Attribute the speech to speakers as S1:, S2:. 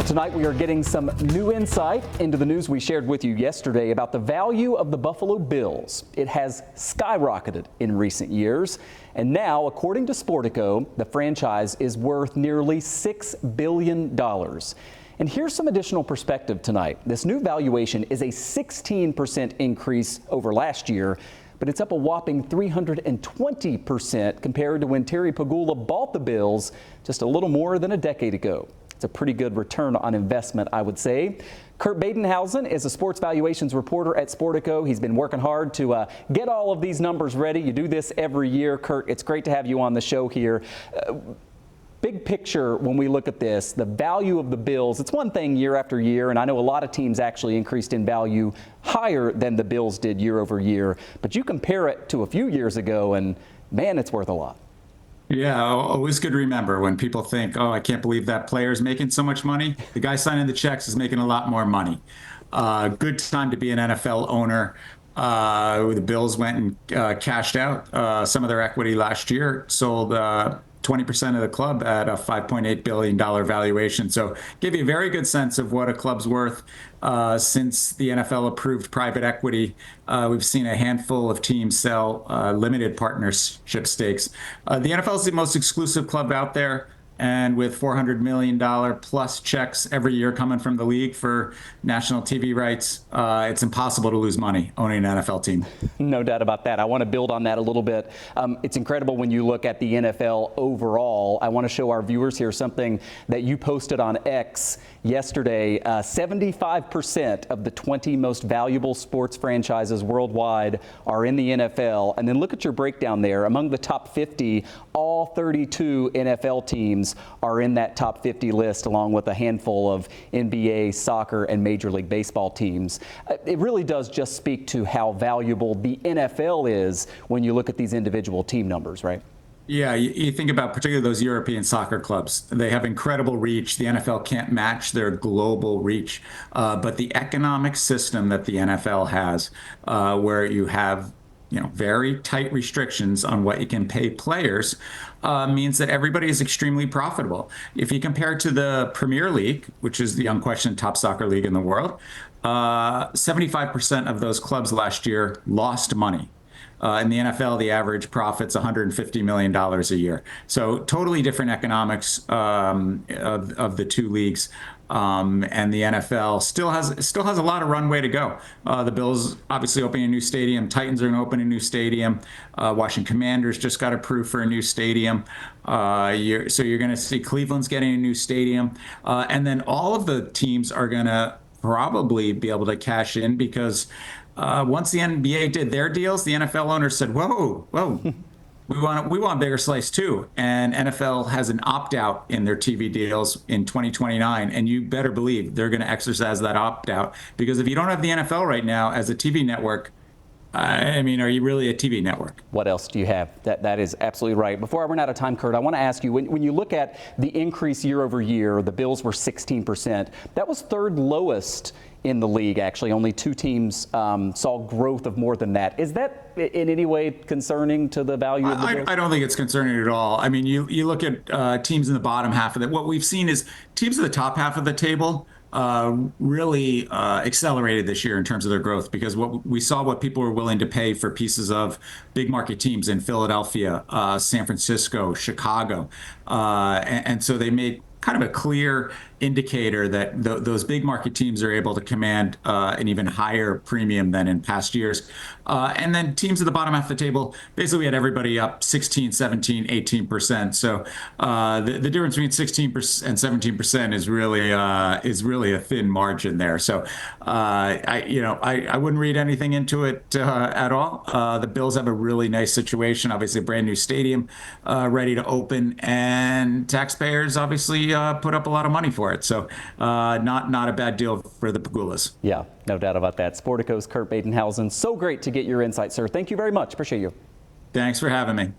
S1: Tonight we are getting some new insight into the news we shared with you yesterday about the value of the Buffalo Bills. It has skyrocketed in recent years, and now, according to Sportico, the franchise is worth nearly $6 billion. And here's some additional perspective tonight. This new valuation is a 16% increase over last year, but it's up a whopping 320% compared to when Terry Pegula bought the Bills just a little more than a decade ago. It's a pretty good return on investment, I would say. Kurt Badenhausen is a sports valuations reporter at Sportico. He's been working hard to get all of these numbers ready. You do this every year. Kurt, it's great to have you on the show here. Big picture, when we look at this, the value of the Bills, it's one thing year after year, and I know a lot of teams actually increased in value higher than the Bills did year over year, but you compare it to a few years ago, and man, it's worth a lot.
S2: Yeah, always good to remember when people think, oh, I can't believe that player's making so much money. The guy signing the checks is making a lot more money. Good time to be an NFL owner. The Bills went and cashed out some of their equity last year, sold 20% of the club at a $5.8 billion valuation. So give you a very good sense of what a club's worth. Since the NFL approved private equity, we've seen a handful of teams sell limited partnership stakes. The NFL is the most exclusive club out there. And with $400 million plus checks every year coming from the league for national TV rights, it's impossible to lose money owning an NFL team.
S1: No doubt about that. I want to build on that a little bit. It's incredible when you look at the NFL overall. I want to show our viewers here something that you posted on X yesterday. 75% of the 20 most valuable sports franchises worldwide are in the NFL. And then look at your breakdown there. Among the top 50, all 32 NFL teams are in that top 50 list, along with a handful of NBA, soccer, and Major League Baseball teams. It really does just speak to how valuable the NFL is when you look at these individual team numbers, right?
S2: Yeah, you think about particularly those European soccer clubs. They have incredible reach. The NFL can't match their global reach. But the economic system that the NFL has, where you have very tight restrictions on what you can pay players, means that everybody is extremely profitable. If you compare to the Premier League, which is the unquestioned top soccer league in the world, 75% of those clubs last year lost money. In the NFL, the average profit's $150 million a year. So totally different economics of the two leagues. And the NFL still has a lot of runway to go. The Bills obviously opening a new stadium. Titans are going to open a new stadium. Washington Commanders just got approved for a new stadium. So you're going to see Cleveland's getting a new stadium. And then all of the teams are going to probably be able to cash in because once the NBA did their deals, the NFL owners said, whoa. We want a bigger slice too. And NFL has an opt-out in their TV deals in 2029. And you better believe they're going to exercise that opt-out, because if you don't have the NFL right now as a TV network, I mean, are you really a TV network?
S1: What else do you have? That is absolutely right. Before I run out of time, Kurt, I want to ask you, when you look at the increase year over year, the Bills were 16%. That was third lowest in the league, actually. Only two teams saw growth of more than that. Is that in any way concerning to the value of the Bills?
S2: I don't think it's concerning at all. I mean, you look at teams in the bottom half of it. What we've seen is teams in the top half of the table really accelerated this year in terms of their growth, because we saw what people were willing to pay for pieces of big market teams in Philadelphia, San Francisco, Chicago. And so they made kind of a clear indicator that those big market teams are able to command an even higher premium than in past years. And then teams at the bottom half of the table, basically we had everybody up 16, 17, 18%. So the difference between 16% and 17% is really a thin margin there. So I wouldn't read anything into it at all. The Bills have a really nice situation, obviously a brand new stadium ready to open, and taxpayers obviously put up a lot of money for it. So not a bad deal for the Pegulas.
S1: Yeah, no doubt about that. Sportico's Kurt Badenhausen. So great to get your insight, sir. Thank you very much. Appreciate you.
S2: Thanks for having me.